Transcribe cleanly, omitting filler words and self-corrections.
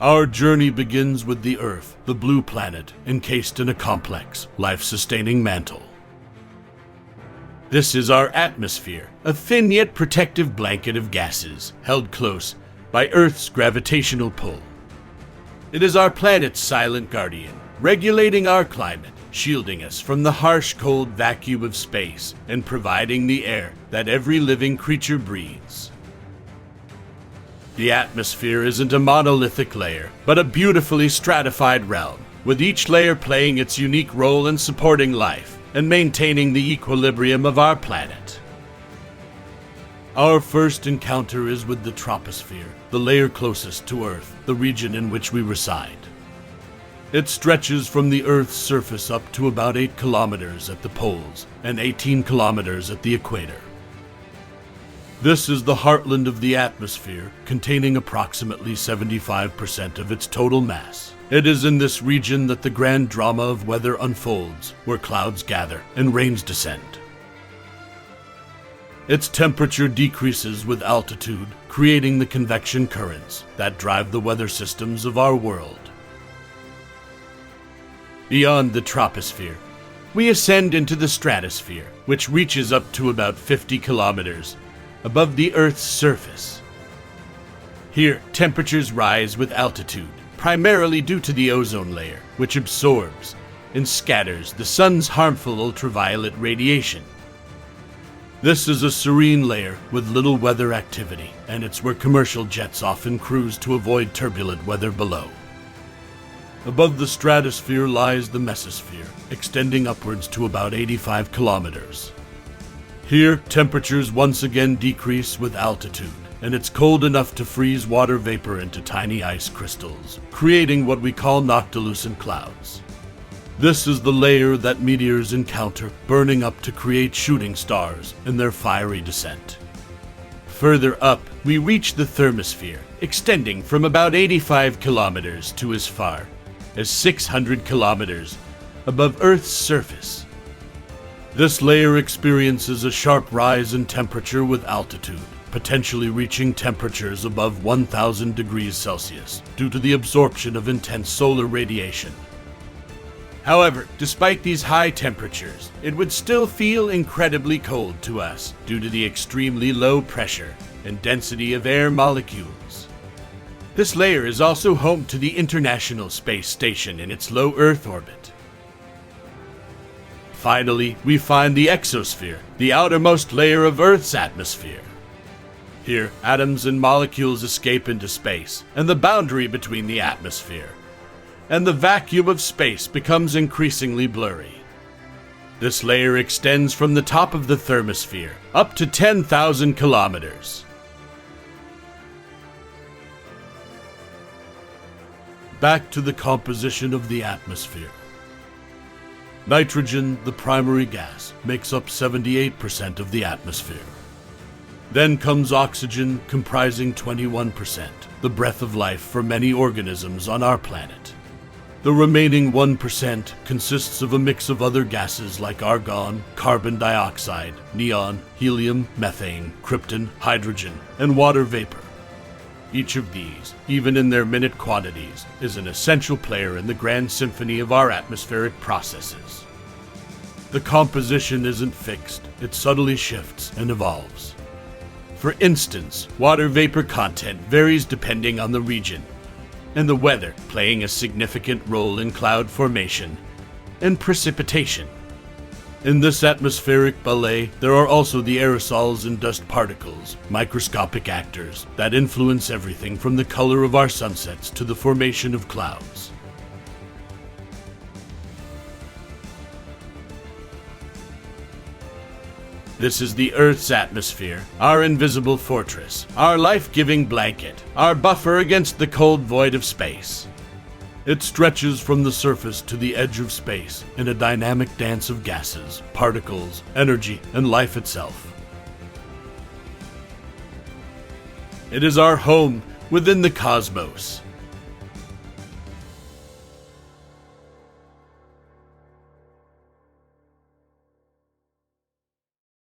Our journey begins with the Earth, the blue planet, encased in a complex, life-sustaining mantle. This is our atmosphere, a thin yet protective blanket of gases, held close by Earth's gravitational pull. It is our planet's silent guardian, regulating our climate, shielding us from the harsh, cold vacuum of space, and providing the air that every living creature breathes. The atmosphere isn't a monolithic layer, but a beautifully stratified realm, with each layer playing its unique role in supporting life and maintaining the equilibrium of our planet. Our first encounter is with the troposphere, the layer closest to Earth, the region in which we reside. It stretches from the Earth's surface up to about 8 kilometers at the poles and 18 kilometers at the equator. This is the heartland of the atmosphere, containing approximately 75% of its total mass. It is in this region that the grand drama of weather unfolds, where clouds gather and rains descend. Its temperature decreases with altitude, creating the convection currents that drive the weather systems of our world. Beyond the troposphere, we ascend into the stratosphere, which reaches up to about 50 kilometers above the Earth's surface. Here, temperatures rise with altitude, primarily due to the ozone layer, which absorbs and scatters the sun's harmful ultraviolet radiation. This is a serene layer with little weather activity, and it's where commercial jets often cruise to avoid turbulent weather below. Above the stratosphere lies the mesosphere, extending upwards to about 85 kilometers. Here, temperatures once again decrease with altitude, and it's cold enough to freeze water vapor into tiny ice crystals, creating what we call noctilucent clouds. This is the layer that meteors encounter, burning up to create shooting stars in their fiery descent. Further up, we reach the thermosphere, extending from about 85 kilometers to as far as 600 kilometers above Earth's surface. This layer experiences a sharp rise in temperature with altitude, potentially reaching temperatures above 1,000 degrees Celsius due to the absorption of intense solar radiation. However, despite these high temperatures, it would still feel incredibly cold to us due to the extremely low pressure and density of air molecules. This layer is also home to the International Space Station in its low Earth orbit. Finally, we find the exosphere, the outermost layer of Earth's atmosphere. Here, atoms and molecules escape into space, and the boundary between the atmosphere and the vacuum of space becomes increasingly blurry. This layer extends from the top of the thermosphere up to 10,000 kilometers. Back to the composition of the atmosphere. Nitrogen, the primary gas, makes up 78% of the atmosphere. Then comes oxygen, comprising 21%, the breath of life for many organisms on our planet. The remaining 1% consists of a mix of other gases like argon, carbon dioxide, neon, helium, methane, krypton, hydrogen, and water vapor. Each of these, even in their minute quantities, is an essential player in the grand symphony of our atmospheric processes. The composition isn't fixed, it subtly shifts and evolves. For instance, water vapor content varies depending on the region, and the weather playing a significant role in cloud formation and precipitation. In this atmospheric ballet, there are also the aerosols and dust particles, microscopic actors that influence everything from the color of our sunsets to the formation of clouds. This is the Earth's atmosphere, our invisible fortress, our life-giving blanket, our buffer against the cold void of space. It stretches from the surface to the edge of space in a dynamic dance of gases, particles, energy, and life itself. It is our home within the cosmos,